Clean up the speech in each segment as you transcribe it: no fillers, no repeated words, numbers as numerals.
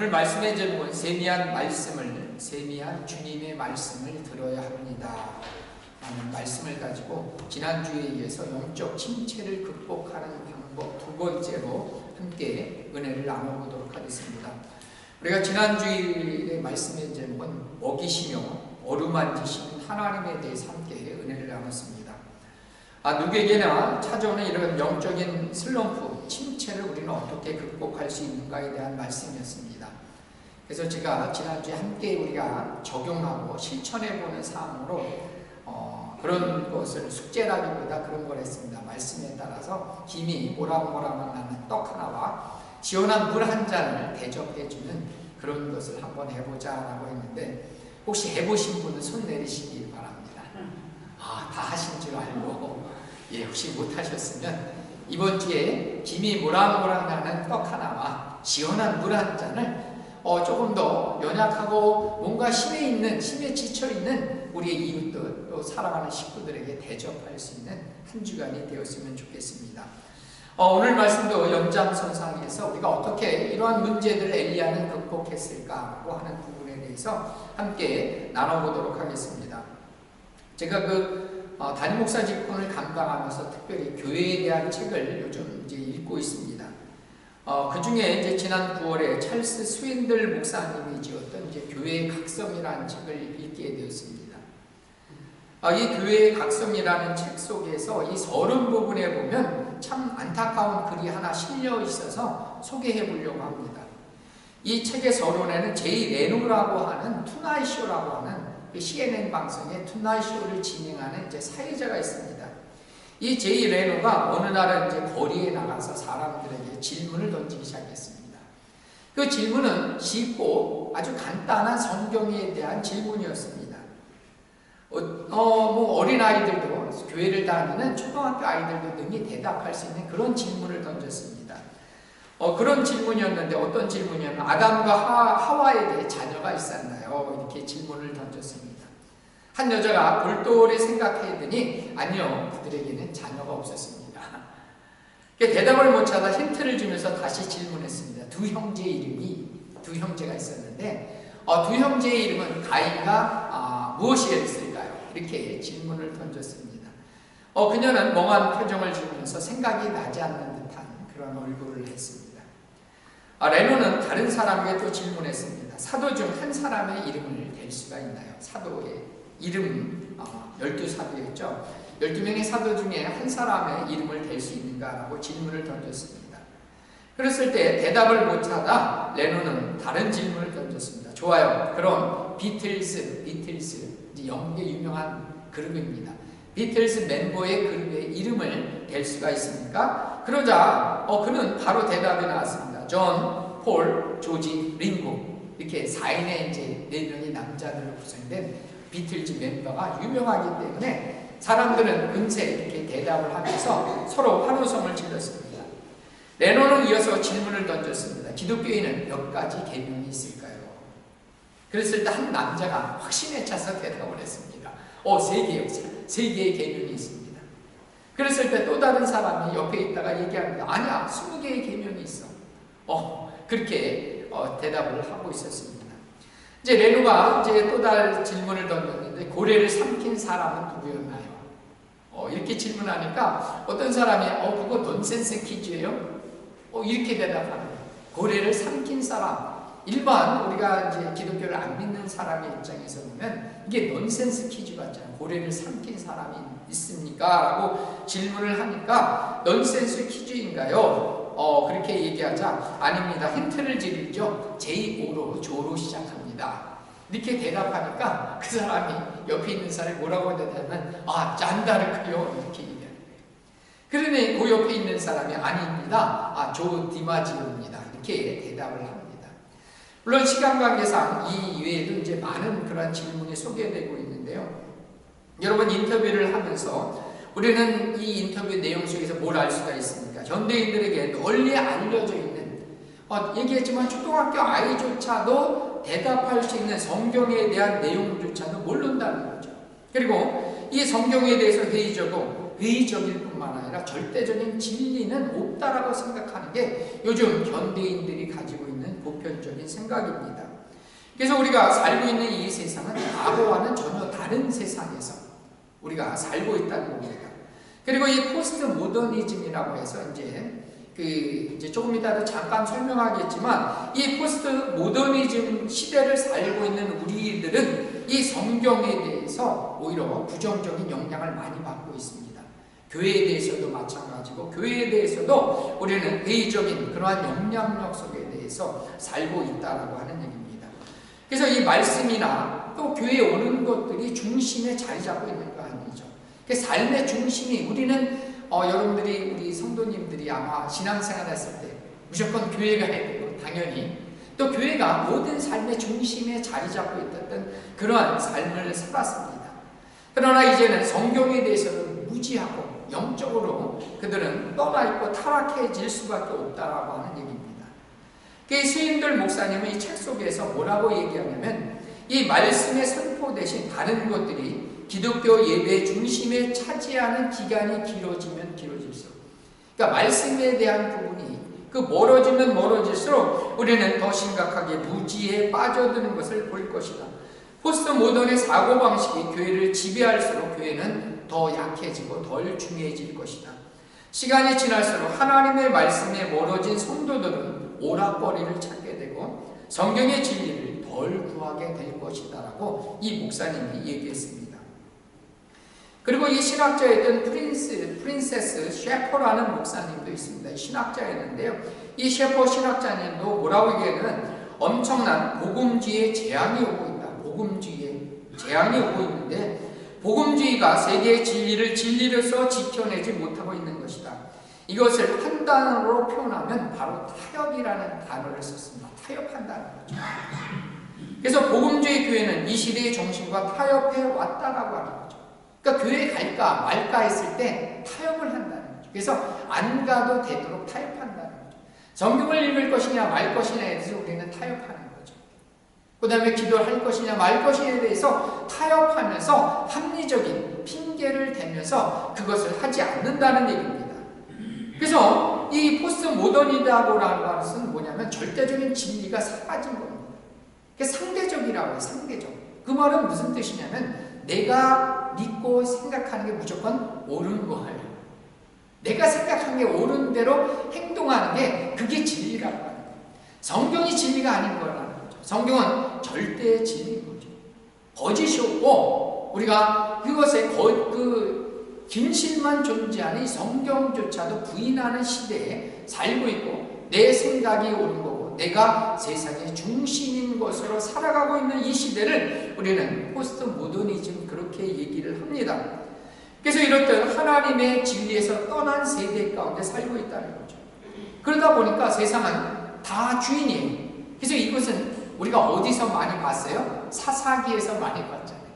오늘 말씀의 제목은 세미한 주님의 말씀을 들어야 합니다 라는 말씀을 가지고 지난주에 이어서 영적 침체를 극복하는 방법 두 번째로 함께 은혜를 나눠보도록 하겠습니다. 우리가 지난주에 말씀의 제목은 먹이시며 어루만지시는 하나님에 대해서 함께 은혜를 나눴습니다. 누구에게나 찾아오는 이런 영적인 슬럼프, 침체를 우리는 어떻게 극복할 수 있는가에 대한 말씀이었습니다. 그래서 제가 지난주에 함께 우리가 적용하고 실천해보는 사항으로 그런 것을 숙제라기보다 그런 걸 했습니다. 말씀에 따라서 김이 모락모락만 나는 떡 하나와 시원한 물 한 잔을 대접해주는 그런 것을 한번 해보자라고 했는데, 혹시 해보신 분은 손 내리시기 바랍니다. 다 하신 줄 알고, 혹시 못하셨으면 이번 주에 김이 모락모락 나는 떡 하나와 시원한 물 한 잔을 조금 더 연약하고 뭔가 힘에 지쳐있는 우리의 이웃들, 또 사랑하는 식구들에게 대접할 수 있는 한 주간이 되었으면 좋겠습니다. 오늘 말씀도 연장선상에서 우리가 어떻게 이러한 문제들을 엘리야는 극복했을까라고 하는 부분에 대해서 함께 나눠보도록 하겠습니다. 제가 담임 목사 직분을 감당하면서 특별히 교회에 대한 책을 요즘 이제 읽고 있습니다. 그 중에 이제 지난 9월에 찰스 스윈들 목사님이 지었던 이제 교회의 각성이라는 책을 읽게 되었습니다. 이 교회의 각성이라는 책 속에서 이 서론 부분에 보면 참 안타까운 글이 하나 실려 있어서 소개해 보려고 합니다. 이 책의 서론에는 제이 레노라고 하는 투나잇쇼라고 하는 CNN 방송의 투나잇쇼를 진행하는 이제 사회자가 있습니다. 이 제이 레노가 어느 날은 이제 거리에 나가서 사람들에게 질문을 던지기 시작했습니다. 그 질문은 쉽고 아주 간단한 성경에 대한 질문이었습니다. 어린아이들도, 교회를 다니는 초등학교 아이들도 능히 대답할 수 있는 그런 질문을 던졌습니다. 그런 질문이었는데, 어떤 질문이냐면 아담과 하와에게 자녀가 있었나요? 이렇게 질문을 던졌습니다. 한 여자가 골똘히 생각해보니 아니요, 그들에게는 자녀가 없었습니다. 대답을 못 찾아 힌트를 주면서 다시 질문했습니다. 두 형제가 있었는데 두 형제의 이름은 가인과 무엇이었을까요? 이렇게 질문을 던졌습니다. 그녀는 멍한 표정을 지으면서 생각이 나지 않는 듯한 그런 얼굴을 했습니다. 레노는 다른 사람에게 또 질문했습니다. 사도 중 한 사람의 이름을 댈 수가 있나요? 사도의 이름, 12사도였죠. 12명의 사도 중에 한 사람의 이름을 댈 수 있는가라고 질문을 던졌습니다. 그랬을 때 대답을 못 찾아 레노는 다른 질문을 던졌습니다. 좋아요. 그럼 비틀스, 이제 영국의 유명한 그룹입니다. 비틀스 멤버의 그룹의 이름을 댈 수가 있습니까? 그러자 그는 바로 대답이 나왔습니다. 존, 폴, 조지, 링고, 이렇게 4인의 이제 4명의 남자들로 구성된 비틀즈 멤버가 유명하기 때문에 사람들은 은세 이렇게 대답을 하면서 서로 환호성을 질렀습니다. 레노는 이어서 질문을 던졌습니다. 기독교에는 몇 가지 계명이 있을까요? 그랬을 때 한 남자가 확신에 차서 대답을 했습니다. 3개요. 3개의 계명이 있습니다. 그랬을 때 또 다른 사람이 옆에 있다가 얘기합니다. 아니야, 20개의 계명이 있어. 그렇게 대답을 하고 있었습니다. 이제 레노가 이제 또 다른 질문을 던졌는데, 고래를 삼킨 사람은 누구였나요? 이렇게 질문하니까 어떤 사람이 그거 넌센스 퀴즈예요? 이렇게 대답합니다. 고래를 삼킨 사람. 일반 우리가 이제 기독교를 안 믿는 사람의 입장에서 보면 이게 넌센스 퀴즈 같잖아요. 고래를 삼킨 사람이 있습니까? 라고 질문을 하니까 넌센스 퀴즈인가요? 그렇게 얘기하자 아닙니다. 힌트를 드리죠. J-O로 조로 시작합니다. 이렇게 대답하니까 그 사람이 옆에 있는 사람이 뭐라고 대답하면 잔다르크요 이렇게 얘기합니다. 그러니 그 옆에 있는 사람이 아닙니다. 조 디마지오입니다. 이렇게 대답을 합니다. 물론 시간 관계상 이 이외에도 이제 많은 그런 질문이 소개되고 있는데요. 여러분, 인터뷰를 하면서 우리는 이 인터뷰 내용 속에서 뭘 알 수가 있습니까? 현대인들에게 널리 알려져 있는, 얘기했지만 초등학교 아이조차도 대답할 수 있는 성경에 대한 내용조차도 모른다는 거죠. 그리고 이 성경에 대해서 회의적일 뿐만 아니라 절대적인 진리는 없다라고 생각하는 게 요즘 현대인들이 가지고 있는 있는 보편적인 생각입니다. 그래서 우리가 살고 있는 이 세상은 과거와는 전혀 다른 세상에서 우리가 살고 있다는 겁니다. 그리고 이 포스트 모더니즘이라고 해서 이제 조금 이따도 잠깐 설명하겠지만, 이 포스트 모더니즘 시대를 살고 있는 우리들은 이 성경에 대해서 오히려 부정적인 영향을 많이 받고 있습니다. 교회에 대해서도 마찬가지고, 교회에 대해서도 우리는 회의적인 그러한 영향력 속에 대해서 살고 있다라고 하는 얘기입니다. 그래서 이 말씀이나 또 교회에 오는 것들이 중심에 자리 잡고 있는 거 아니죠. 그 삶의 중심이, 우리는 여러분들이, 우리 성도님들이 아마 신앙생활 했을 때 무조건 교회 가야 되고, 당연히 또 교회가 모든 삶의 중심에 자리 잡고 있었던 그러한 삶을 살았습니다. 그러나 이제는 성경에 대해서는 무지하고 영적으로 그들은 떠나있고 타락해질 수밖에 없다라고 하는 얘기입니다. 그 스윈들 목사님은 이 책 속에서 뭐라고 얘기하냐면, 이 말씀의 선포 대신 다른 것들이 기독교 예배 중심에 차지하는 기간이 길어지면 길어질수록, 그러니까 말씀에 대한 부분이 멀어지면 멀어질수록 우리는 더 심각하게 무지에 빠져드는 것을 볼 것이다. 포스트 모던의 사고방식이 교회를 지배할수록 교회는 더 약해지고 덜 중요해질 것이다. 시간이 지날수록 하나님의 말씀에 멀어진 성도들은 오락거리를 찾게 되고 성경의 진리를 덜 구하게 될 것이다 라고 이 목사님이 얘기했습니다. 그리고 이 신학자였던 프린세스 셰퍼라는 목사님도 있습니다. 신학자였는데요, 이 셰퍼 신학자님도 뭐라고 얘기하냐면, 엄청난 복음주의의 재앙이 오고 있다. 복음주의의 재앙이 오고 있는데, 복음주의가 세계의 진리를 진리로서 지켜내지 못하고 있는 것이다. 이것을 한 단어로 표현하면 바로 타협이라는 단어를 썼습니다. 타협한다는 거죠. 그래서 복음주의 교회는 이 시대의 정신과 타협해 왔다라고 하는 거죠. 그러니까 교회에 갈까 말까 했을 때 타협을 한다는 거죠. 그래서 안 가도 되도록 타협한다는 거죠. 성경을 읽을 것이냐 말 것이냐에 대해서 우리는 타협하는 거죠. 그 다음에 기도할 것이냐 말 것이냐에 대해서 타협하면서 합리적인 핑계를 대면서 그것을 하지 않는다는 얘기입니다. 그래서 이 포스트 모더니다라고 하는 것은 뭐냐면 절대적인 진리가 사라진 겁니다. 그게 상대적이라고 해요. 상대적. 그 말은 무슨 뜻이냐면, 내가 믿고 생각하는 게 무조건 옳은 거예요. 내가 생각한 게 옳은 대로 행동하는 게 그게 진리라고 하는 거예요. 성경이 진리가 아닌 거라는 거죠. 성경은 절대의 진리인 거죠. 거짓이 없고 우리가 그것에 진실만 존재하는 이 성경조차도 부인하는 시대에 살고 있고, 내 생각이 옳은 거고 내가 세상의 중심인 것으로 살아가고 있는 이 시대를 우리는 포스트 모더니즘 그렇게 얘기를 합니다. 그래서 이렇듯 하나님의 진리에서 떠난 세대 가운데 살고 있다는 거죠. 그러다 보니까 세상은 다 주인이에요. 그래서 이것은 우리가 어디서 많이 봤어요? 사사기에서 많이 봤잖아요.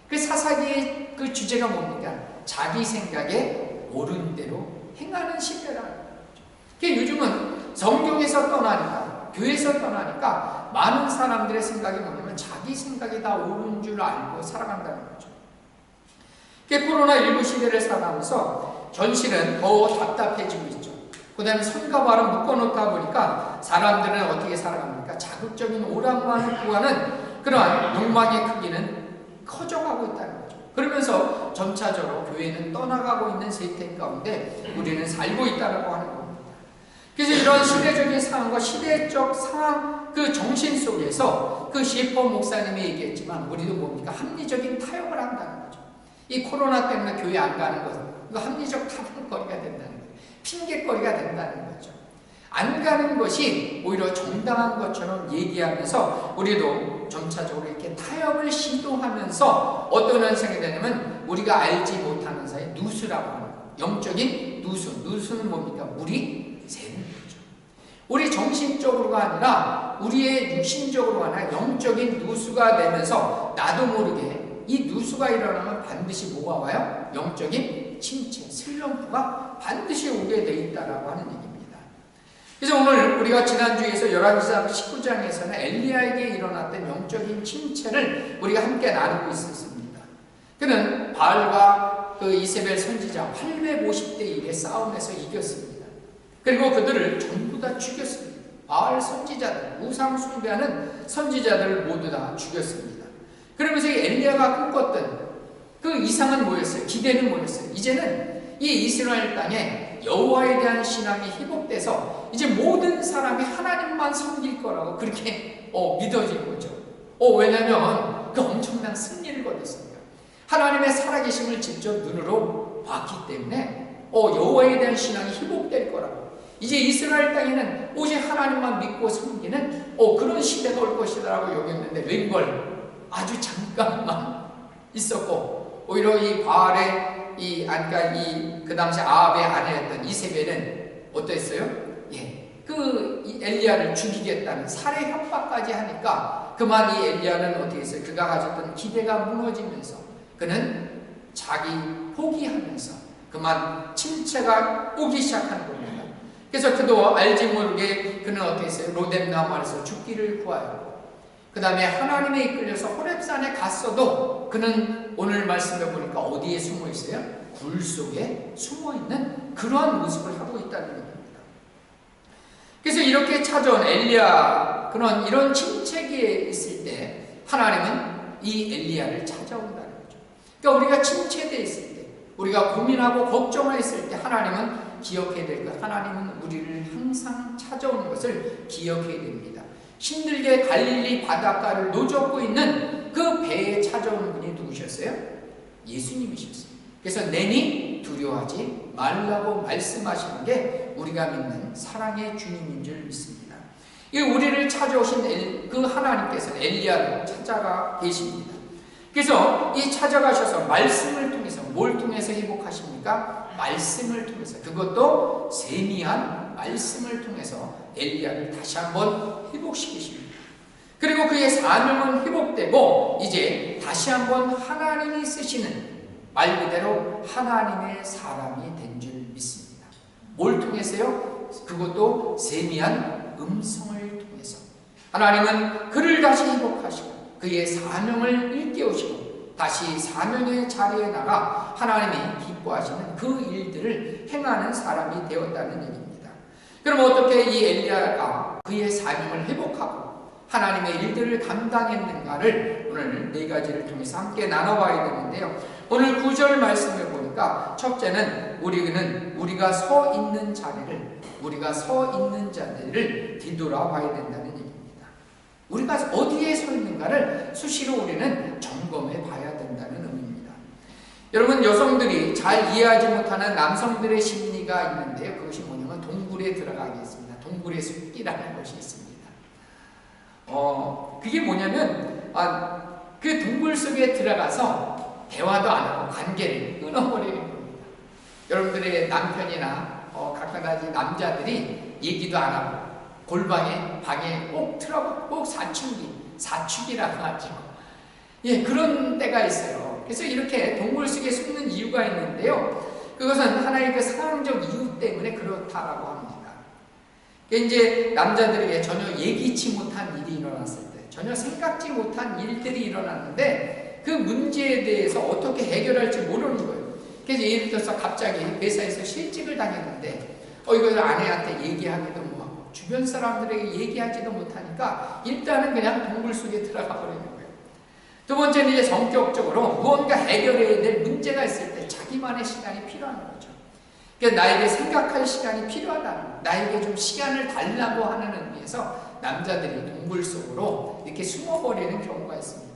그 사사기의 그 주제가 뭡니까? 자기 생각에 옳은 대로 행하는 시대라는 거죠. 그러니까 요즘은 성경에서 떠나니까, 교회에서 떠나니까 많은 사람들의 생각이 뭐냐면 자기 생각이 다 옳은 줄 알고 살아간다는 거죠. 코로나19 시대를 살아가면서 현실은 더 답답해지고 있죠. 그 다음에 선과 바를 묶어놓다 보니까 사람들은 어떻게 살아갑니까? 자극적인 오락만을 구하는 그러한 욕망의 크기는 커져가고 있다는 거죠. 그러면서 점차적으로 교회는 떠나가고 있는 세태 가운데 우리는 살고 있다고 하는 겁니다. 그래서 이런 시대적인 상황과 시대적 상황, 그 정신 속에서 그 셰퍼 목사님이 얘기했지만 우리도 뭡니까? 합리적인 타협을 한다는 거죠. 이 코로나 때문에 교회 안 가는 것은 이거 합리적 타협거리가 된다는 거예요. 핑계거리가 된다는 거죠. 안 가는 것이 오히려 정당한 것처럼 얘기하면서 우리도 점차적으로 이렇게 타협을 시도하면서 어떤 현상이 되냐면 우리가 알지 못하는 사이 누수라고 하는 거예요. 영적인 누수. 누수는 뭡니까? 물이 새는 거죠. 우리 정신적으로가 아니라 우리의 육신적으로가 아니라 영적인 누수가 되면서 나도 모르게 이 누수가 일어나면 반드시 뭐가 와요? 영적인 침체, 슬럼프가 반드시 오게 돼 있다라고 하는 얘기입니다. 그래서 오늘 우리가 지난주에서 열왕기상 19장에서는 엘리야에게 일어났던 영적인 침체를 우리가 함께 나누고 있었습니다. 그는 바알과 그 이세벨 선지자 850대 1의 싸움에서 이겼습니다. 그리고 그들을 전부 다 죽였습니다. 바알 선지자들, 우상 숭배하는 선지자들을 모두 다 죽였습니다. 그러면서 엘리야가 꿈꿨던 그 이상은 뭐였어요? 기대는 뭐였어요? 이제는 이 이스라엘 땅에 여호와에 대한 신앙이 회복돼서 이제 모든 사람이 하나님만 섬길 거라고 그렇게 믿어진 거죠. 왜냐하면 그 엄청난 승리를 거뒀습니다. 하나님의 살아계심을 직접 눈으로 봤기 때문에 여호와에 대한 신앙이 회복될 거라고. 이제 이스라엘 땅에는 오직 하나님만 믿고 섬기는 그런 시대가 올 것이라고 여겼는데 웬걸 아주 잠깐만 있었고, 오히려 이 바알의 그 당시 아합의 아내였던 이세벨은 어땠어요? 이 엘리야를 죽이겠다는 살해 협박까지 하니까 그만 이 엘리야는 어떻게 했어요? 그가 가졌던 기대가 무너지면서 그는 자기 포기하면서 그만 침체가 오기 시작한 겁니다. 그래서 그도 알지 모르게 그는 어떻게 했어요? 로뎀나무 아래서 죽기를 구하였고, 그 다음에 하나님에 이끌려서 호렙산에 갔어도 그는 오늘 말씀해 보니까 어디에 숨어 있어요? 굴 속에 숨어 있는 그러한 모습을 하고 있다는 얘기입니다. 그래서 이렇게 찾아온 엘리야, 이런 침체기에 있을 때 하나님은 이 엘리야를 찾아온다는 거죠. 그러니까 우리가 침체되어 있을 때, 우리가 고민하고 걱정했을 때 하나님은 기억해야 될 것, 하나님은 우리를 항상 찾아오는 것을 기억해야 됩니다. 힘들게 갈릴리 바닷가를 노젓고 있는 그 배에 찾아오는 분이 누구셨어요? 예수님이셨어요. 그래서 내니 두려워하지 말라고 말씀하시는 게 우리가 믿는 사랑의 주님인 줄 믿습니다. 이 우리를 찾아오신 그 하나님께서는 엘리야로 찾아가 계십니다. 그래서 이 찾아가셔서 말씀을 통해서 뭘 통해서 회복하십니까? 말씀을 통해서, 그것도 세미한 말씀을 통해서 엘리야를 다시 한번 회복시키십니다. 그리고 그의 사명은 회복되고 이제 다시 한번 하나님이 쓰시는, 말 그대로 하나님의 사람이 된 줄 믿습니다. 뭘 통해서요? 그것도 세미한 음성을 통해서 하나님은 그를 다시 회복하시고 그의 사명을 일깨우시고 다시 사명의 자리에 나가 하나님이 기뻐하시는 그 일들을 행하는 사람이 되었다는 얘기입니다. 그럼 어떻게 이 엘리야가 그의 사명을 회복하고 하나님의 일들을 감당했는가를 오늘 네 가지를 통해서 함께 나눠봐야 되는데요. 오늘 9절 말씀을 보니까 첫째는 우리가 서 있는 자리를, 우리가 서 있는 자리를 뒤돌아봐야 된다는 얘기입니다. 우리가 어디에 서 있는가를 수시로 우리는 점검해 봐야 된다는 의미입니다. 여러분, 여성들이 잘 이해하지 못하는 남성들의 심리가 있는데요. 그것이 뭐냐면 동굴에 들어가겠습니다. 동굴의 숲이라는 것이 있습니다. 그게 뭐냐면 그 동굴 속에 들어가서 대화도 안 하고 관계를 끊어버리는 겁니다. 여러분들의 남편이나 각가지 남자들이 얘기도 안 하고 방에 꼭 틀어박고 꼭 사춘기라고 하죠. 그런 때가 있어요. 그래서 이렇게 동굴 속에 숨는 이유가 있는데요. 그것은 하나의 그 상황적 이유 때문에 그렇다라고 합니다. 이제 남자들에게 전혀 예기치 못한 일이 일어났을 때, 전혀 생각지 못한 일들이 일어났는데 그 문제에 대해서 어떻게 해결할지 모르는 거예요. 그래서 예를 들어서 갑자기 회사에서 실직을 당했는데 이걸 아내한테 얘기하기도 뭐하고 주변 사람들에게 얘기하지도 못하니까 일단은 그냥 동굴 속에 들어가 버리는 거예요. 두 번째는 이제 성격적으로 무언가 해결해야 될 문제가 있을 때 자기만의 시간이 필요한 거죠. 그러니까 나에게 생각할 시간이 필요하다, 나에게 좀 시간을 달라고 하는 의미에서 남자들이 동굴 속으로 이렇게 숨어버리는 경우가 있습니다.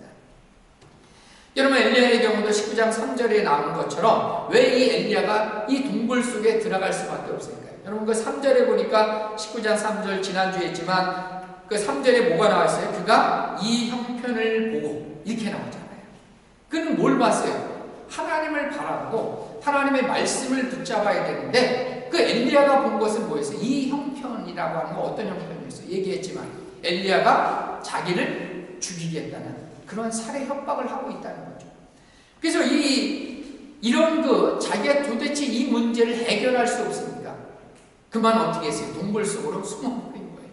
여러분, 엘리야의 경우도 19장 3절에 나온 것처럼 왜 이 엘리야가 이 동굴 속에 들어갈 수밖에 없을까요? 여러분, 그 3절에 보니까 19장 3절 지난주에 했지만 그 3절에 뭐가 나왔어요? 그가 이 형편을 보고 이렇게 나오잖아요. 그는 뭘 봤어요? 하나님을 바라보고 하나님의 말씀을 붙잡아야 되는데 그 엘리야가 본 것은 뭐였어요? 이 형편이라고 하는 건 어떤 형편이었어요? 얘기했지만 엘리야가 자기를 죽이겠다는 그런 살해 협박을 하고 있다는 거죠. 그래서 이런 자기가 도대체 이 문제를 해결할 수 없으니까 그만 어떻게 했어요? 동굴 속으로 숨어버린 거예요.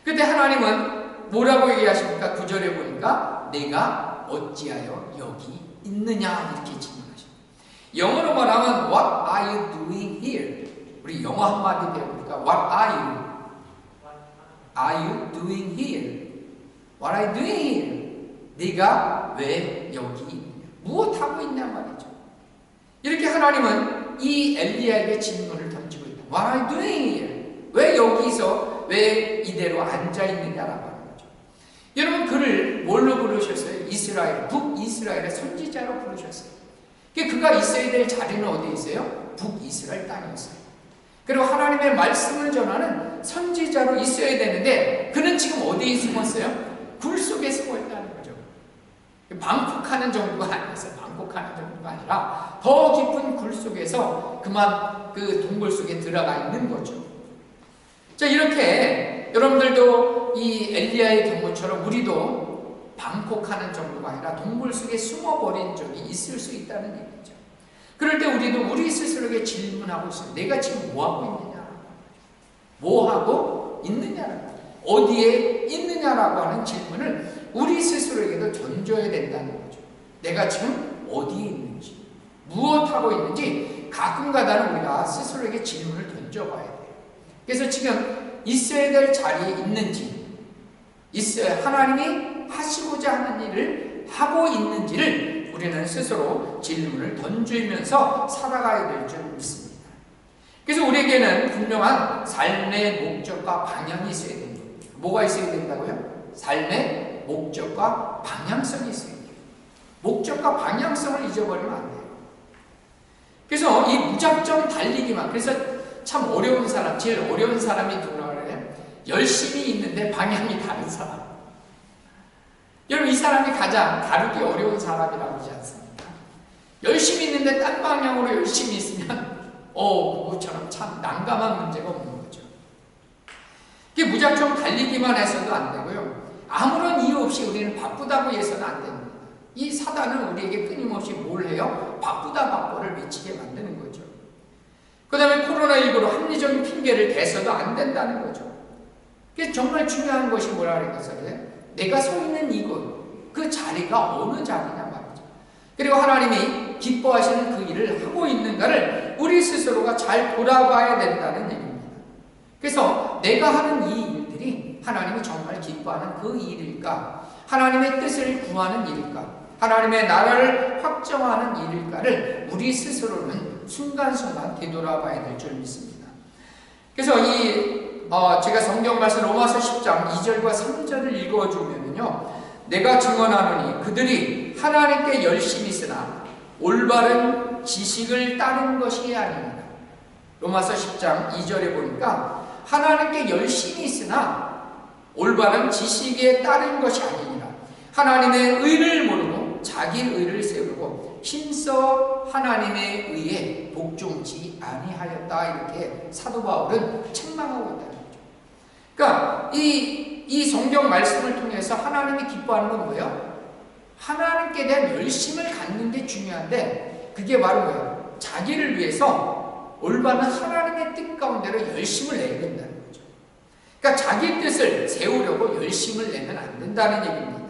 그때 하나님은 뭐라고 얘기하십니까? 9절에 보니까 내가 어찌하여 여기 있느냐 이렇게 질문하십니다. 영어로 말하면 What are you doing here? 우리 영어 한마디 배워보니까 What are you? are you doing here? What are you doing here? 네가 왜 여기 있느냐? 무엇 하고 있냐 말이죠. 이렇게 하나님은 이 엘리야에게 질문을 던지고 있다. What are you doing here? 왜 여기서 왜 이대로 앉아 있느냐라고 하는 거죠. 여러분 그를 뭘로 부르셨어요? 이스라엘, 북이스라엘의 선지자로 부르셨어요. 그가 있어야 될 자리는 어디에 있어요? 북이스라엘 땅이었어요. 그리고 하나님의 말씀을 전하는 선지자로 있어야 되는데 그는 지금 어디에 숨었어요? 굴 속에 숨어 있다는 거죠. 방콕하는 정도가 아니었어요. 방콕하는 정도가 아니라 더 깊은 굴 속에서 그만 그 동굴 속에 들어가 있는 거죠. 자, 이렇게 여러분들도 이 엘리야의 경우처럼 우리도 방콕하는 정도가 아니라 동굴 속에 숨어버린 적이 있을 수 있다는 얘기죠. 그럴 때 우리도 우리 스스로에게 질문하고 있어요. 내가 지금 뭐하고 있느냐? 뭐하고 있느냐라고, 어디에 있느냐라고 하는 질문을 우리 스스로에게도 던져야 된다는 거죠. 내가 지금 어디에 있는지, 무엇하고 있는지 가끔가다는 우리가 스스로에게 질문을 던져봐야 돼요. 그래서 지금 있어야 될 자리에 있는지, 하나님이 하시고자 하는 일을 하고 있는지를 우리는 스스로 질문을 던지면서 살아가야 될 줄 믿습니다. 그래서 우리에게는 분명한 삶의 목적과 방향이 있어야 됩니다. 뭐가 있어야 된다고요? 삶의 목적과 방향성이 있어야 돼요. 목적과 방향성을 잊어버리면 안 돼요. 그래서 이 무작정 달리기만, 그래서 참 어려운 사람, 제일 어려운 사람이 누구라고 그래요? 열심히 있는데 방향이 다른 사람. 여러분 이 사람이 가장 다루기 어려운 사람이라고 하지 않습니까? 열심히 있는데 딴 방향으로 열심히 있으면 그것처럼 참 난감한 문제가 없는 거죠. 이게 무작정 달리기만 해서도 안 되고요. 아무런 이유 없이 우리는 바쁘다고 해서는 안 됩니다. 이 사단은 우리에게 끊임없이 뭘 해요? 바쁘다 바쁘를 미치게 만드는 거죠. 그 다음에 코로나19로 합리적인 핑계를 대서도 안 된다는 거죠. 그래서 정말 중요한 것이 뭐라 그랬어요? 내가 서 있는 이곳, 그 자리가 어느 자리냐 말이죠. 그리고 하나님이 기뻐하시는 그 일을 하고 있는가를 우리 스스로가 잘 돌아봐야 된다는 얘기입니다. 그래서 내가 하는 이 일들이 하나님이 정말 기뻐하는 그 일일까? 하나님의 뜻을 구하는 일일까? 하나님의 나라를 확정하는 일일까를 우리 스스로는 순간순간 되돌아봐야 될 줄 믿습니다. 그래서 제가 성경 말씀 로마서 10장 2절과 3절을 읽어주면요, 내가 증언하노니 그들이 하나님께 열심히 쓰나 올바른 지식을 따른 것이 아닙니다. 로마서 10장 2절에 보니까 하나님께 열심히 쓰나 올바른 지식에 따른 것이 아니니라. 하나님의 의를 모르고 자기 의를 세우고 힘써 하나님의 의에 복종치 아니하였다. 이렇게 사도 바울은 책망하고 있다는 거죠. 그러니까 이 성경 말씀을 통해서 하나님이 기뻐하는 건 뭐예요? 하나님께 대한 열심을 갖는 게 중요한데 그게 바로 뭐예요? 자기를 위해서 올바른 하나님의 뜻 가운데로 열심을 내야 된다는 거죠. 그러니까 자기 뜻을 세우려고 열심을 내면 안 된다는 얘기입니다.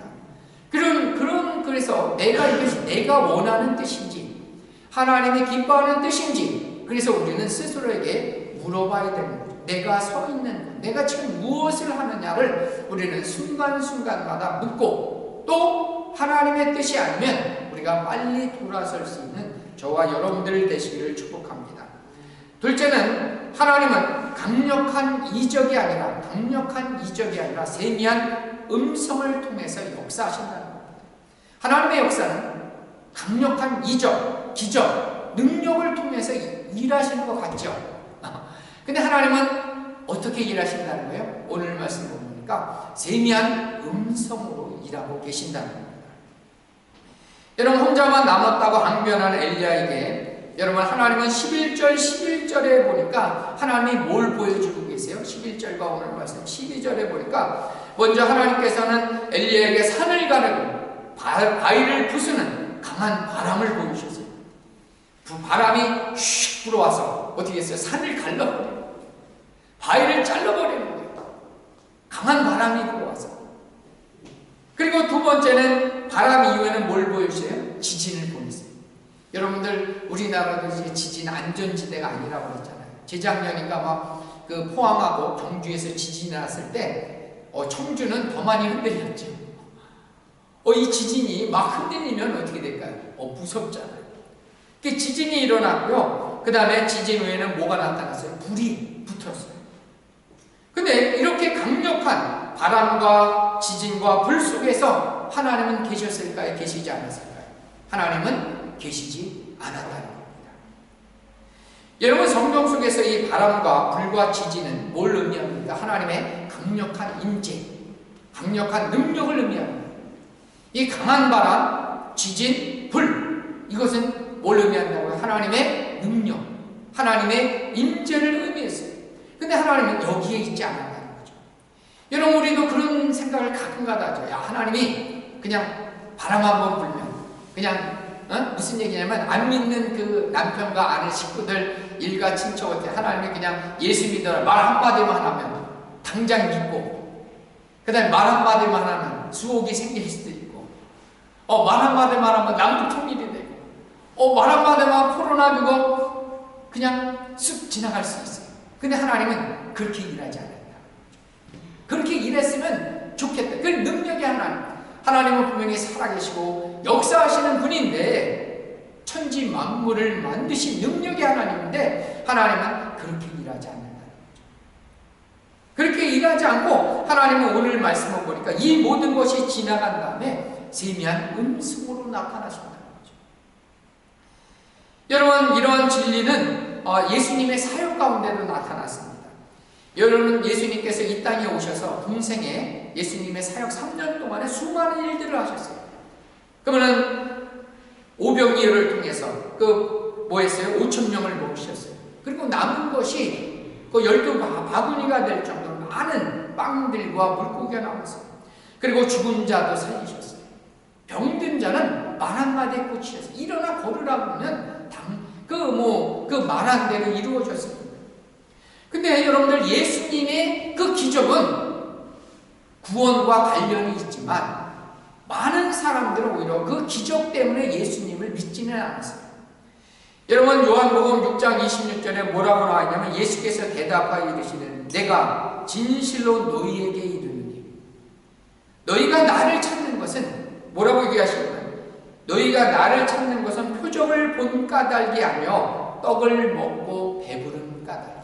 그래서 내가 원하는 뜻인지, 하나님이 기뻐하는 뜻인지, 그래서 우리는 스스로에게 물어봐야 되는 거죠. 내가 서 있는 것, 내가 지금 무엇을 하느냐를 우리는 순간순간마다 묻고, 또 하나님의 뜻이 아니면 우리가 빨리 돌아설 수 있는 저와 여러분들 되시기를 축복합니다. 둘째는 하나님은 강력한 이적이 아니라 세미한 음성을 통해서 역사하신다는 겁니다. 하나님의 역사는 강력한 이적, 기적, 능력을 통해서 일하시는 것 같죠. 근데 하나님은 어떻게 일하신다는 거예요? 오늘 말씀 보니까 세미한 음성으로 일하고 계신다는 겁니다. 여러분 혼자만 남았다고 항변하는 엘리야에게 여러분 하나님은 11절에 보니까 하나님이 뭘 보여주고 계세요? 11절과 오늘 말씀 12절에 보니까 먼저 하나님께서는 엘리야에게 산을 가르고 바위를 부수는 강한 바람을 보여주셨어요. 그 바람이 슉 불어와서 어떻게 했어요? 산을 갈라버려요. 바위를 잘라버리는 거예요. 강한 바람이 불어와서. 그리고 두 번째는 바람 이후에는 뭘 보여주세요? 지진을 보냈어요. 여러분들 우리나라도 이제 지진 안전지대가 아니라고 그랬잖아요. 재작년인가 막 그 포항하고 경주에서 지진이 났을 때 청주는 더 많이 흔들렸죠. 이 지진이 막 흔들리면 어떻게 될까요? 무섭잖아요. 그 지진이 일어났고요. 그 다음에 지진 후에는 뭐가 나타났어요? 불이 붙었어요. 근데 이렇게 강력한 바람과 지진과 불 속에서 하나님은 계셨을까요? 계시지 않았을까요? 하나님은 계시지 않았다는 겁니다. 여러분, 성경 속에서 이 바람과 불과 지진은 뭘 의미합니까? 하나님의 강력한 임재, 강력한 능력을 의미합니다. 이 강한 바람, 지진, 불, 이것은 뭘 의미한다고요? 하나님의 능력, 하나님의 임재를 의미했어요. 근데 하나님은 여기에 있지 않았다는 거죠. 여러분, 우리도 그런 생각을 가끔가다 하죠. 야, 하나님이 그냥 바람 한번 불면 그냥 무슨 얘기냐면, 안 믿는 그 남편과 아내 식구들, 일가 친척한테 하나님이 그냥 예수 믿어라 말 한마디만 하면 당장 믿고, 그 다음에 말 한마디만 하면 수옥이 생길 수도 있고, 말 한마디만 하면 남북 통일이 되고, 말 한마디만 코로나 그거 그냥 쑥 지나갈 수 있어요. 근데 하나님은 그렇게 일하지 않았다. 그렇게 일했으면 좋겠다. 그 능력이 하나님은 분명히 살아계시고 역사하시는 분인데, 천지 만물을 만드신 능력이 하나님인데 하나님은 그렇게 일하지 않는다는 거죠. 그렇게 일하지 않고 하나님은 오늘 말씀을 보니까 이 모든 것이 지나간 다음에 세미한 음성으로 나타나신다는 거죠. 여러분, 이러한 진리는 예수님의 사역 가운데도 나타났습니다. 여러분, 예수님께서 이 땅에 오셔서 공생에 예수님의 사역 3년 동안에 수많은 일들을 하셨어요. 그러면은 오병이어를 통해서 뭐 했어요? 5,000명을 먹으셨어요. 그리고 남은 것이 그 12바구니가 될 정도로 많은 빵들과 물고기가 나왔어요. 그리고 죽은 자도 살리셨어요. 병든 자는 말 한마디에 고치셨어요. 일어나 걸으라 그러면 그 말한 대로 이루어졌습니다. 근데 여러분들, 예수님의 그 기적은 구원과 관련이 있지만 많은 사람들은 오히려 그 기적 때문에 예수님을 믿지는 않았어요. 여러분, 요한복음 6장 26절에 뭐라고 나와있냐면, 예수께서 대답하여 이르시되 내가 진실로 너희에게 이르노니, 너희가 나를 찾는 것은 뭐라고 얘기하시나요? 너희가 나를 찾는 것은 표적을 본 까닭이 아니요 떡을 먹고 배부른 까닭이라.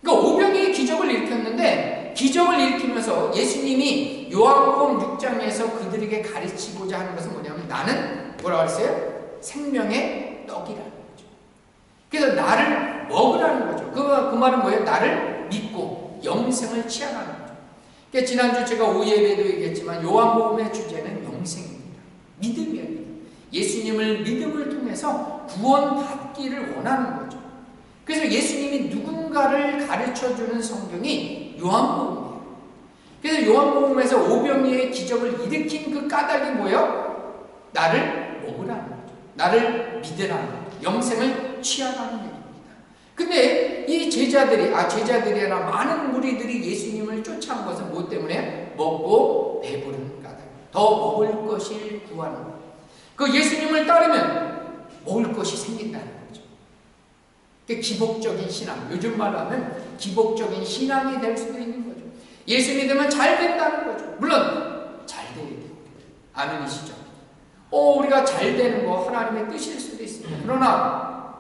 그러니까 오병이의 기적을 일으켰는데, 기적을 일으키면서 예수님이 요한복음 6장에서 그들에게 가르치고자 하는 것은 뭐냐면, 나는 뭐라고 했어요? 생명의 떡이라는 거죠. 그래서 나를 먹으라는 거죠. 그 말은 뭐예요? 나를 믿고 영생을 취하라는 거죠. 그러니까 지난주 제가 오예배도 얘기했지만 요한복음의 주제는 영생입니다. 믿음이에요. 예수님을 믿음을 통해서 구원받기를 원하는 거죠. 그래서 예수님이 누군가를 가르쳐주는 성경이 요한복음이에요. 그래서 요한복음에서 오병이의 기적을 일으킨 그 까닭이 뭐예요? 나를 먹으라는 거죠. 나를 믿으라는 거죠. 영생을 취하라는 얘기입니다. 근데 이 제자들이나 많은 무리들이 예수님을 쫓아온 것은 무엇 때문에? 먹고 배부른 까닭. 더 먹을 것을 구하는 거예요. 그 예수님을 따르면 먹을 것이 생긴다는 거죠. 기복적인 신앙, 요즘 말로 하면 기복적인 신앙이 될 수도 있는 거죠. 예수 믿으면 잘 된다는 거죠. 물론 잘 돼야 돼요. 아멘이시죠? 우리가 잘 되는 거 하나님의 뜻일 수도 있습니다. 그러나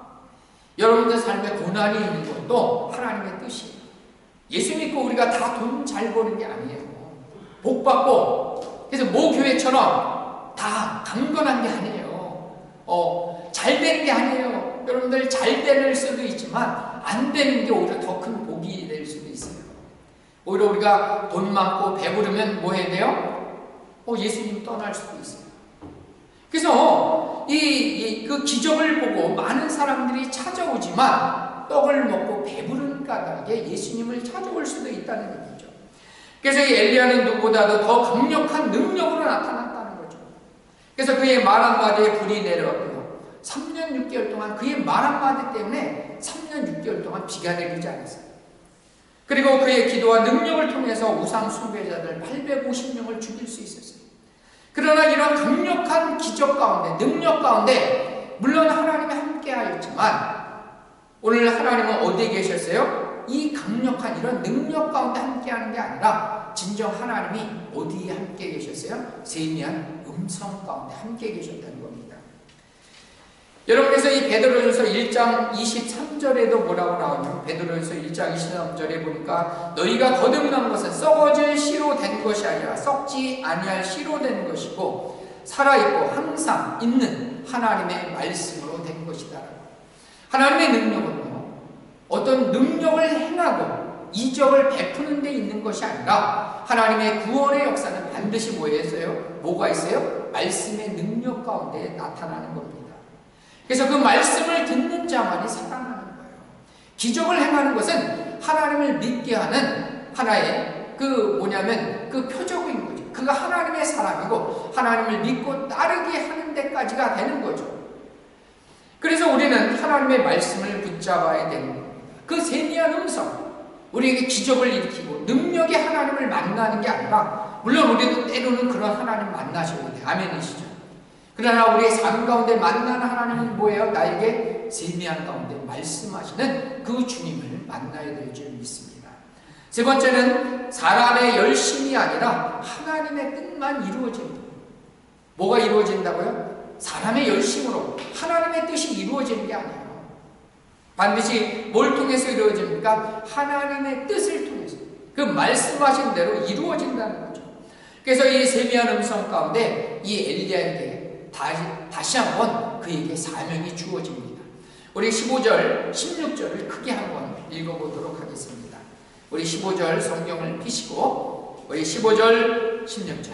여러분들 삶에 고난이 있는 것도 하나님의 뜻이에요. 예수 믿고 우리가 다 돈 잘 버는 게 아니에요. 복 받고, 그래서 모 교회처럼 다 강건한 게 아니에요. 잘 되는 게 아니에요. 여러분들 잘 될 수도 있지만 안 되는 게 오히려 더 큰 복이 될 수도 있어요. 오히려 우리가 돈 많고 배부르면 뭐 해야 돼요? 예수님 떠날 수도 있어요. 그래서 그 기적을 보고 많은 사람들이 찾아오지만 떡을 먹고 배부른 까닭에 예수님을 찾아올 수도 있다는 얘기죠. 그래서 이 엘리야는 누구보다도 더 강력한 능력으로 나타났다는 거죠. 그래서 그의 말 한마디에 불이 내려왔고요. 3년 6개월 동안 그의 말 한마디 때문에 3년 6개월 동안 비가 내리지 않았어요. 그리고 그의 기도와 능력을 통해서 우상 숭배자들 850명을 죽일 수 있었어요. 그러나 이런 강력한 기적 가운데, 능력 가운데 물론 하나님이 함께 하였지만 오늘 하나님은 어디에 계셨어요? 이 강력한 이런 능력 가운데 함께하는 게 아니라 진정 하나님이 어디에 함께 계셨어요? 세미한 음성 가운데 함께 계셨다는 겁니다. 여러분께서 이 베드로전서 1장 23절에도 뭐라고 나오냐면 베드로전서 1장 23절에 보니까 너희가 거듭난 것은 썩어질 씨로 된 것이 아니라 썩지 아니할 씨로 된 것이고 살아있고 항상 있는 하나님의 말씀으로 된 것이다. 하나님의 능력은요, 어떤 능력을 행하고 이적을 베푸는 데 있는 것이 아니라 하나님의 구원의 역사는 반드시 뭐가 있어요? 말씀의 능력 가운데 나타나는 겁니다. 그래서 그 말씀을 듣는 자만이 살아나는 거예요. 기적을 행하는 것은 하나님을 믿게 하는 하나의 그 표적인 거죠. 그가 하나님의 사람이고 하나님을 믿고 따르게 하는 데까지가 되는 거죠. 그래서 우리는 하나님의 말씀을 붙잡아야 되는 겁니다. 그 세미한 음성, 우리에게 기적을 일으키고 능력의 하나님을 만나는 게 아니라, 물론 우리도 때로는 그런 하나님 만나셔야 돼요. 아멘이시죠? 그러나 우리의 삶 가운데 만나는 하나님은 뭐예요? 나에게 세미한 가운데 말씀하시는 그 주님을 만나야 될 줄 믿습니다. 세 번째는 사람의 열심이 아니라 하나님의 뜻만 이루어집니다. 뭐가 이루어진다고요? 사람의 열심으로 하나님의 뜻이 이루어지는 게 아니에요. 반드시 뭘 통해서 이루어집니까? 하나님의 뜻을 통해서 그 말씀하신 대로 이루어진다는 거죠. 그래서 이 세미한 음성 가운데 이 엘리야에게 다시 한번 그에게 사명이 주어집니다. 우리 15절, 16절을 크게 한번 읽어보도록 하겠습니다. 우리 15절 성경을 펴시고 우리 15절, 16절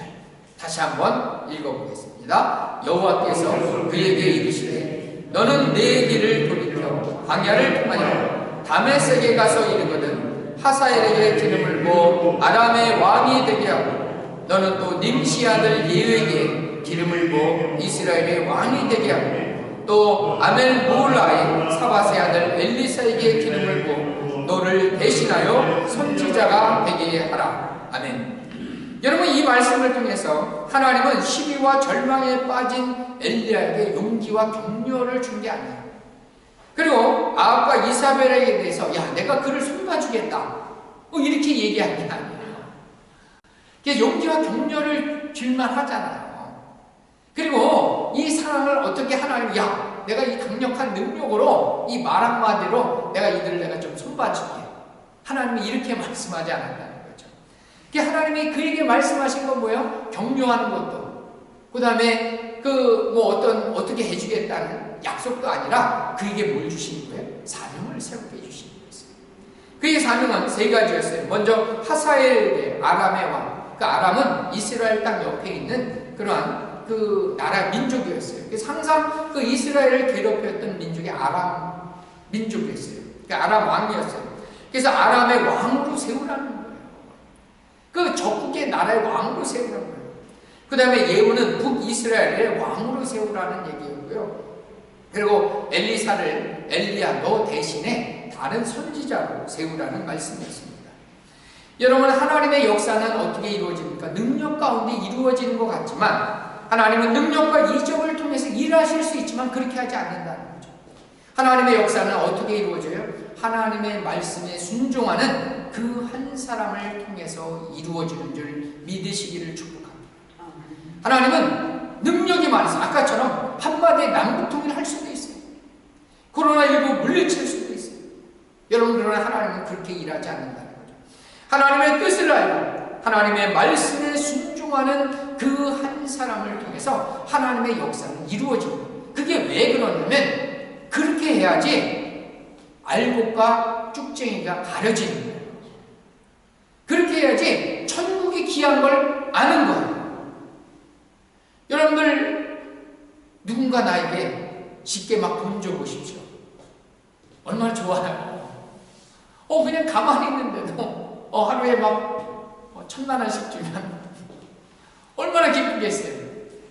다시 한번 읽어보겠습니다. 여호와께서 그에게 이르시되 너는 내 길을 돌이켜 광야를 통하여 다메섹에 가서 이르거든 하사엘에게 기름을 부어 아람의 왕이 되게 하고 너는 또 nim시 아들 예후에게 기름을 부어 이스라엘의 왕이 되게 하고 또 아멜몰라의 사밧의 아들 엘리사에게 기름을 부어 너를 대신하여 선지자가 되게 하라. 아멘. 여러분, 이 말씀을 통해서 하나님은 시비와 절망에 빠진 엘리야에게 용기와 격려를 준 게 아니에요. 그리고 아합과 이사벨에게 대해서 야, 내가 그를 손봐주겠다 이렇게 얘기한 게 아니에요. 용기와 격려를 줄만 하잖아요. 그리고 이 상황을 어떻게 하나님, 야, 내가 이 강력한 능력으로 이 말 한마디로 내가 좀 손봐줄게. 하나님이 이렇게 말씀하지 않았다는 거죠. 하나님이 그에게 말씀하신 건 뭐예요? 격려하는 것도, 그 다음에 어떻게 해주겠다는 약속도 아니라 그에게 뭘 주신 거예요? 사명을 세우게 주신 거였어요. 그의 사명은 세 가지였어요. 먼저 하사엘의 아람의 왕. 그 아람은 이스라엘 땅 옆에 있는 그러한 그 나라 민족이었어요. 그래서 항상 그 이스라엘을 괴롭혔던 민족이 아람 민족이었어요. 그 아람 왕이었어요. 그래서 아람의 왕으로 세우라는 거예요. 그 적국의 나라의 왕으로 세우라는 거예요. 그 다음에 예후는 북이스라엘의 왕으로 세우라는 얘기였고요. 그리고 엘리야 너 대신에 다른 선지자로 세우라는 말씀이었습니다. 여러분, 하나님의 역사는 어떻게 이루어집니까? 능력 가운데 이루어지는 것 같지만 하나님은 능력과 이적을 통해서 일하실 수 있지만 그렇게 하지 않는다는 거죠. 하나님의 역사는 어떻게 이루어져요? 하나님의 말씀에 순종하는 그 한 사람을 통해서 이루어지는 줄 믿으시기를 축복합니다. 하나님은 능력이 많아서 아까처럼 한마디에 남북통일을 할 수도 있어요. 코로나19 물리칠 수도 있어요. 여러분, 그러나 하나님은 그렇게 일하지 않는다는 거죠. 하나님의 뜻을 알고 하나님의 말씀에 순종하는 그 한 사람을 통해서 하나님의 역사는 이루어집니다. 그게 왜 그러냐면 그렇게 해야지 알곡과 쭉쟁이가 가려지는 거예요. 그렇게 해야지 천국이 귀한 걸 아는 거예요. 여러분들, 누군가 나에게 쉽게 막 돈 줘보십시오. 얼마나 좋아요. 그냥 가만히 있는데도 하루에 막 1,000만 원씩 주면 얼마나 기쁘겠어요.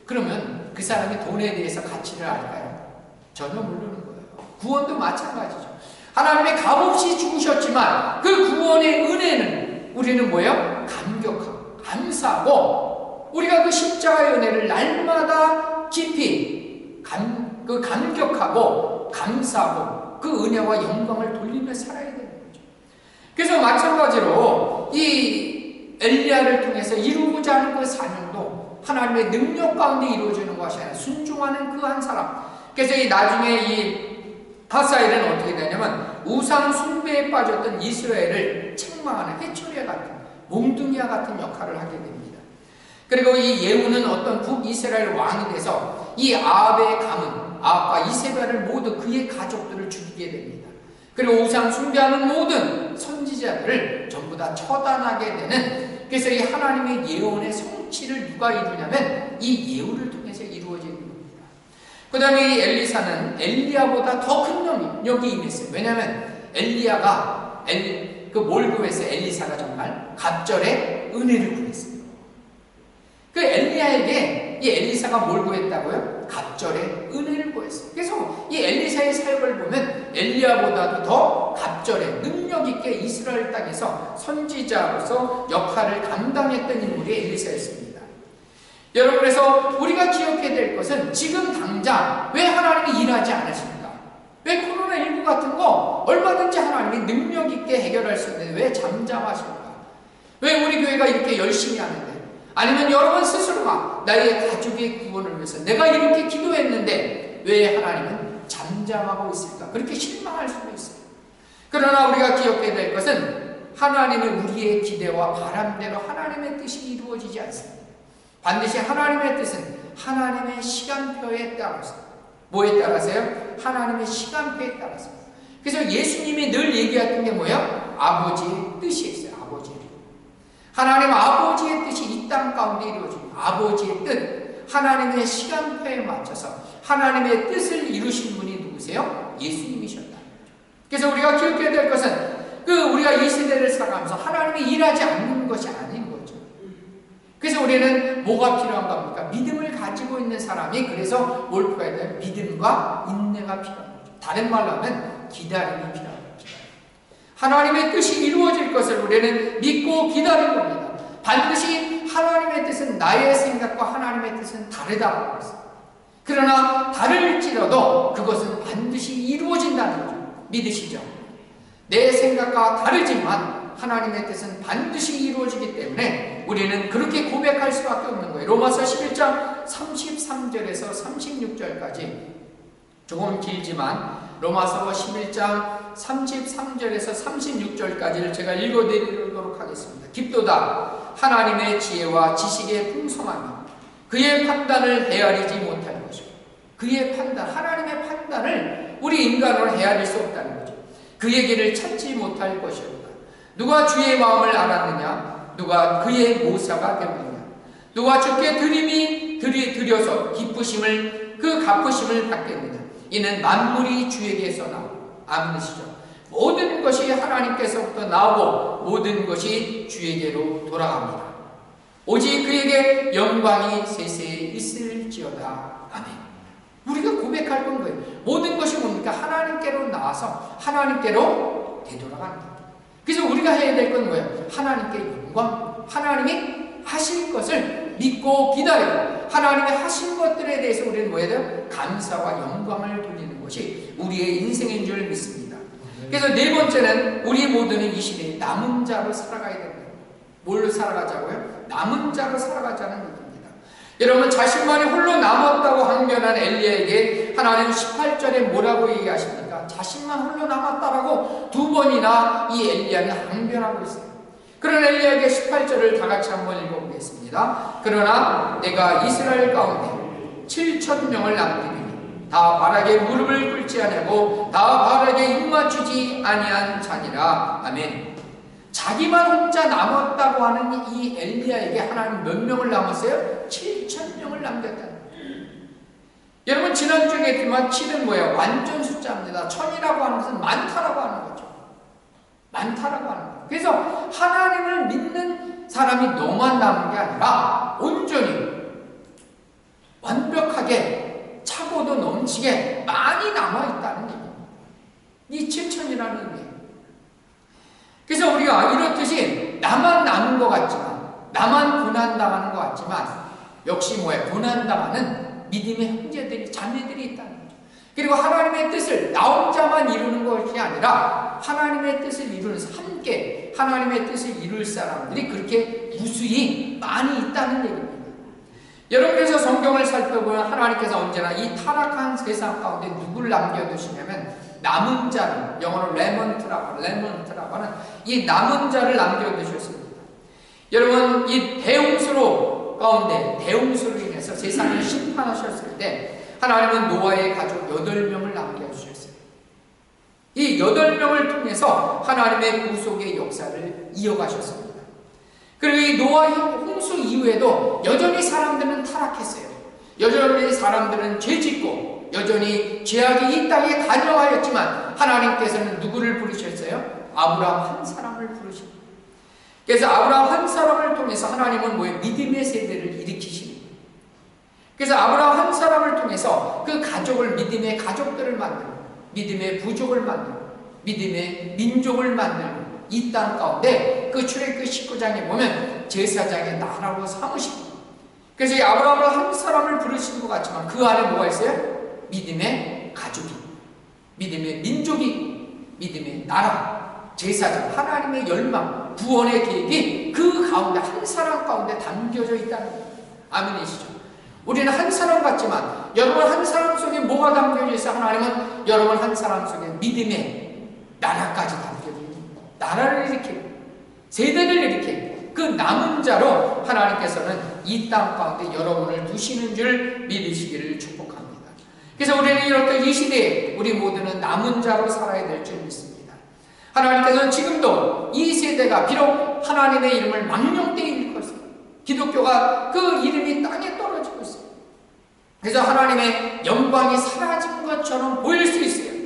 그러면 그 사람이 돈에 대해서 가치를 알까요? 전혀 모르는 거예요. 구원도 마찬가지죠. 하나님의 값없이 죽으셨지만 그 구원의 은혜는 우리는 뭐예요? 감격하고 감사하고 우리가 그 십자가의 은혜를 날마다 깊이 감격하고 감사하고 그 은혜와 영광을 돌리며 살아야 되는 거죠. 그래서 마찬가지로 이 엘리야를 통해서 이루고자 하는 그 사명도 하나님의 능력 가운데 이루어지는 것이 아니라 순종하는 그 한 사람. 그래서 이 나중에 이 하사엘은 어떻게 되냐면 우상 숭배에 빠졌던 이스라엘을 책망하는 해초리와 같은 몽둥이와 같은 역할을 하게 됩니다. 그리고 이 예후는 어떤 북이스라엘 왕이 돼서 이 아합의 가문, 아합과 이세벨을 모두 그의 가족들을 죽이게 됩니다. 그리고 우상 숭배하는 모든 선지자들을 전부 다 처단하게 되는, 그래서 이 하나님의 예언의 성취를 누가 이루냐면 이 예후를 통해서 이루어지는 겁니다. 그 다음에 이 엘리사는 엘리야보다 더 큰 능력이 임했어요. 왜냐하면 엘리야가 그 뭘 구해서 엘리사가 정말 갑절에 은혜를 구했어요. 그 엘리야에게 이 엘리사가 뭘 구했다고요? 갑절에 은혜를 구했어요. 그래서 이 엘리사의 사역을 보면 엘리야보다도 더 갑절에 능력 있게 이스라엘 땅에서 선지자로서 역할을 감당했던 인물이 엘리사였습니다. 여러분, 그래서 우리가 기억해야 될 것은 지금 당장 왜 하나님이 일하지 않으십니까? 왜 코로나19 같은 거 얼마든지 하나님이 능력 있게 해결할 수 있는데 왜 잠잠하실까? 왜 우리 교회가 이렇게 열심히 하는데, 아니면 여러분 스스로가 나의 가족의 구원을 위해서 내가 이렇게 기도했는데 왜 하나님은 잠잠하고 있을까? 그렇게 실망할 수도 있어요. 그러나 우리가 기억해야 될 것은 하나님은 우리의 기대와 바람대로 하나님의 뜻이 이루어지지 않습니다. 반드시 하나님의 뜻은 하나님의 시간표에 따라서, 뭐에 따라서요? 하나님의 시간표에 따라서. 그래서 예수님이 늘 얘기했던 게 뭐예요? 아버지의 뜻이 있어요. 아버지의 뜻. 하나님 아버지의 뜻이 이 땅 가운데 이루어집니다. 아버지의 뜻, 하나님의 시간표에 맞춰서 하나님의 뜻을 이루신 분이 누구세요? 예수님이셨다. 그래서 우리가 기억해야 될 것은 우리가 이 시대를 살아가면서 하나님이 일하지 않는 것이 아닌 거죠. 그래서 우리는 뭐가 필요한 겁니까? 믿음을 가지고 있는 사람이 그래서 뭘 풀어야 돼요? 믿음과 인내가 필요한 거죠. 다른 말로 하면 기다림이 필요한 거죠. 하나님의 뜻이 이루어질 것을 우리는 믿고 기다린 겁니다. 반드시 하나님의 뜻은 나의 생각과 하나님의 뜻은 다르다고 했어요. 그러나 다를지라도 그것은 반드시 이루어진다는 거죠. 믿으시죠? 내 생각과 다르지만 하나님의 뜻은 반드시 이루어지기 때문에 우리는 그렇게 고백할 수밖에 없는 거예요. 로마서 11장 33절에서 36절까지 조금 길지만 로마서 11장 33절에서 36절까지를 제가 읽어드리도록 하겠습니다. 깊도다 하나님의 지혜와 지식의 풍성함이 그의 판단을 헤아리지 못할 것이고, 그의 판단, 하나님의 판단을 우리 인간으로 헤아릴 수 없다는 거죠. 그의 길을 찾지 못할 것이로다. 누가 주의 마음을 알았느냐? 누가 그의 모사가 되느냐? 누가 주께 드려서 기쁘심을 그 갚으심을 받겠느냐? 이는 만물이 주에게서 나오고, 아멘이시죠? 모든 것이 하나님께서부터 나오고 모든 것이 주에게로 돌아갑니다. 오직 그에게 영광이 세세에 있을지어다. 아멘. 우리가 고백할 건 거예요. 모든 것이 뭡니까? 하나님께로 나와서 하나님께로 되돌아간다. 그래서 우리가 해야 될 건 뭐예요? 하나님께 영광, 하나님이 하실 것을 믿고 기다리고 하나님의 하신 것들에 대해서 우리는 뭐 해야 돼요? 감사와 영광을 돌리는 것이 우리의 인생인 줄 믿습니다. 그래서 네 번째는 우리 모두는 이 시대에 남은 자로 살아가야 된다. 뭘로 살아가자고요? 남은 자로 살아가자는 얘기입니다. 여러분, 자신만이 홀로 남았다고 항변한 엘리야에게 하나님 18절에 뭐라고 얘기하십니까? 자신만 홀로 남았다라고 두 번이나 이 엘리야는 항변하고 있어요. 그런 엘리야에게 18절을 다 같이 한번 읽어보겠습니다. 그러나 내가 이스라엘 가운데 7,000명을 남기리니 다 바락에 무릎을 꿇지 아니하고 다 바락에 입맞추지 아니한 자니라. 아멘. 자기만 혼자 남았다고 하는 이 엘리야에게 하나님 몇 명을 남았어요? 7,000명을 남겼다. 여러분, 지난주에 했지만 7은 뭐예요? 완전 숫자입니다. 1000이라고 하는 것은 많다라고 하는 거죠. 많다라고 하는 거예요. 그래서 하나님을 믿는 사람이 너만 남은 게 아니라 온전히 완벽하게 차고도 넘치게 많이 남아있다는 얘기입니다. 이 7,000이라는 의미예요. 그래서 우리가 이렇듯이 나만 남은 것 같지만, 나만 고난당하는 것 같지만 역시 뭐예요? 고난당하는 믿음의 형제들이, 자매들이 있다는 거죠. 그리고 하나님의 뜻을 나 혼자만 이루는 것이 아니라 하나님의 뜻을 이루는 함께 하나님의 뜻을 이룰 사람들이 그렇게 무수히 많이 있다는 얘기입니다. 여러분께서 성경을 살펴보면 하나님께서 언제나 이 타락한 세상 가운데 누구를 남겨두시냐면 남은 자를, 영어로 레먼트라고 하는 이 남은 자를 남겨두셨습니다. 여러분, 이 대홍수로 가운데 대홍수로 인해서 세상을 심판하셨을 때 하나님은 노아의 가족 8명을 남겨주셨어요. 이 8명을 통해서 하나님의 구속의 역사를 이어가셨습니다. 그리고 이 노아의 홍수 이후에도 여전히 사람들은 타락했어요. 여전히 사람들은 죄짓고 여전히 죄악이 이 땅에 간영하였지만 하나님께서는 누구를 부르셨어요? 아브라함 한 사람을 부르십니다. 그래서 아브라함 한 사람을 통해서 하나님은 뭐예요? 믿음의 세대를 일으키십니다. 그래서 아브라함 한 사람을 통해서 그 가족을, 믿음의 가족들을 만들고 믿음의 부족을 만들고 믿음의 민족을 만들고 이 땅 가운데 그 출애굽기 19장에 보면 제사장의 나라로 삼으시고, 그래서 이 아브라함을 한 사람을 부르신 것 같지만 그 안에 뭐가 있어요? 믿음의 가족이, 믿음의 민족이, 믿음의 나라, 제사장, 하나님의 열망, 구원의 계획이 그 가운데 한 사람 가운데 담겨져 있다는 거예요. 아멘이시죠? 우리는 한 사람 같지만 여러분 한 사람 속에 뭐가 담겨져 있어? 하나님은 여러분 한 사람 속에 믿음의 나라까지 담겨져 있는 거예요. 나라를 일으키고 세대를 일으키고 그 남은 자로 하나님께서는 이 땅 가운데 여러분을 두시는 줄 믿으시기를 축복합니다. 그래서 우리는 이렇게 이 시대에 우리 모두는 남은 자로 살아야 될 줄 믿습니다. 하나님께서는 지금도 이 세대가 비록 하나님의 이름을 망령되이 일컫습니다. 기독교가 그 이름이 땅에 떨어지고 있어요. 그래서 하나님의 영광이 사라진 것처럼 보일 수 있어요.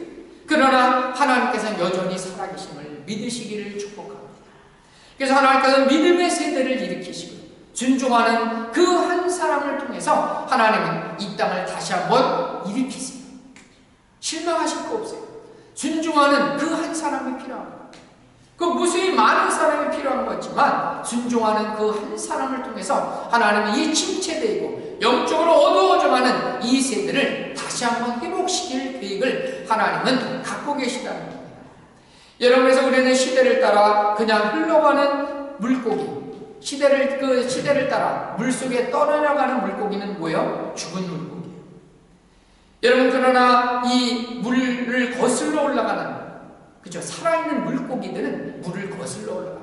그러나 하나님께서는 여전히 살아계심을 믿으시기를 축복합니다. 그래서 하나님께서는 믿음의 세대를 일으키시고 순종하는 그 한 사람을 통해서 하나님은 이 땅을 다시 한번 일으키세요. 실망하실 거 없어요. 순종하는 그 한 사람이 필요합니다. 그 무수히 많은 사람이 필요한 거지만 순종하는 그 한 사람을 통해서 하나님은 이 침체되고 영적으로 어두워져가는 이 세대를 다시 한번 회복시킬 계획을 하나님은 갖고 계시다는 겁니다. 여러분에서 우리는 시대를 따라 그냥 흘러가는 물고기, 시대를 따라 물속에 떠내려가는 물고기는 뭐예요? 죽은 물고기예요. 여러분, 그러나 이 물을 거슬러 올라가는, 그죠? 살아있는 물고기들은 물을 거슬러 올라갑니다.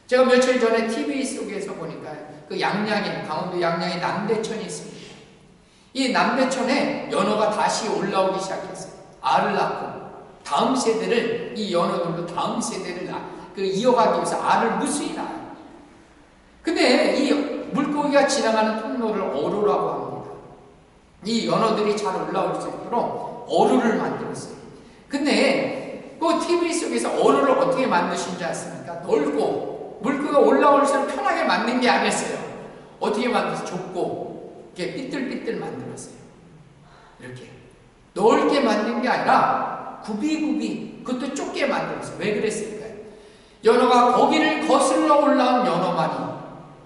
제가 며칠 전에 TV 속에서 보니까 그 양양에, 강원도 양양에 남대천이 있습니다. 이 남대천에 연어가 다시 올라오기 시작했어요. 알을 낳고 다음 세대를, 이 연어들도 다음 세대를 이어가기 위해서 알을 무수히 낳아요. 근데 이 물고기가 지나가는 통로를 어루라고 합니다. 이 연어들이 잘 올라올 수 있도록 어루를 만들었어요. 근데 그 TV 속에서 어루를 어떻게 만드신지 아십니까? 넓고 물고기가 올라올수록 편하게 만든 게 아니었어요. 어떻게 만들어서 좁고 이렇게 삐뚤삐뚤 만들었어요. 이렇게 넓게 만든 게 아니라 굽이굽이, 그것도 좁게 만들었어요. 왜 그랬을까요? 연어가 거기를 거슬러 올라온 연어만이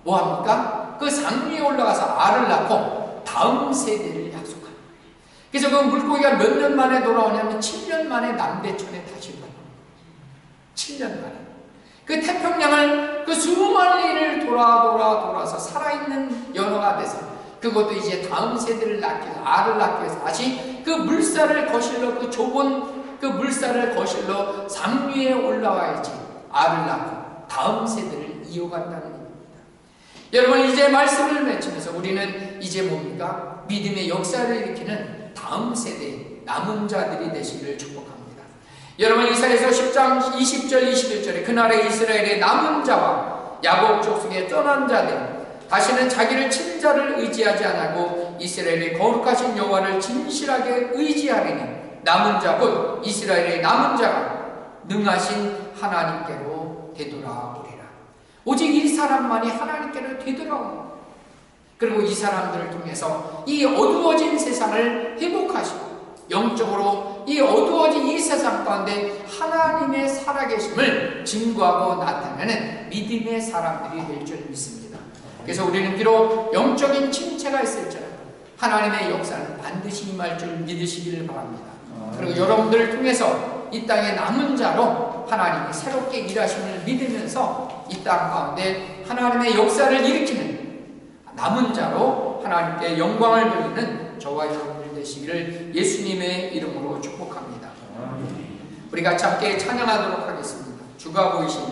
뭐합니까? 그 산 위에 올라가서 알을 낳고 다음 세대를 약속합니다. 그래서 그 물고기가 몇 년 만에 돌아오냐면 7년 만에 남대천에 다시 돌아옵니다. 7년 만에. 그 태평양을 그 수많은 일을 돌아서 살아있는 연어가 돼서 그것도 이제 다음 세대를 낳기 위해서, 알을 낳기 위해서 다시 그 물살을 거실러, 그 좁은 그 물살을 거실러 산 위에 올라와야지 알을 낳고 다음 세대를 이어간다는 겁니다. 여러분, 이제 말씀을 맺으면서 우리는 이제 뭡니까? 믿음의 역사를 일으키는 다음 세대 남은 자들이 되시기를 축복합니다. 여러분, 이사야서 10장 20절 21절에 그날의 이스라엘의 남은 자와 야곱 족속의 떠난 자들 다시는 자기를 친 자를 의지하지 않고 이스라엘의 거룩하신 여호와를 진실하게 의지하리니 남은 자 곧 이스라엘의 남은 자가 능하신 하나님께로 되돌아오리라. 오직 이 사람만이 하나님께로 되돌아옵니다. 그리고 이 사람들을 통해서 이 어두워진 세상을 회복하시고 영적으로 이 어두워진 이 세상 가운데 하나님의 살아계심을 증거하고 나타내는 믿음의 사람들이 될 줄 믿습니다. 그래서 우리는 비록 영적인 침체가 있을지라도 하나님의 역사는 반드시 임할 줄 믿으시기를 바랍니다. 그리고 여러분들을 통해서 이 땅의 남은 자로 하나님이 새롭게 일하심을 믿으면서 이 땅 가운데 하나님의 역사를 일으키는 남은 자로 하나님께 영광을 돌리는 저와 여러분들 되시기를 예수님의 이름으로 축복합니다. 우리 같이 함께 찬양하도록 하겠습니다. 주가 보이신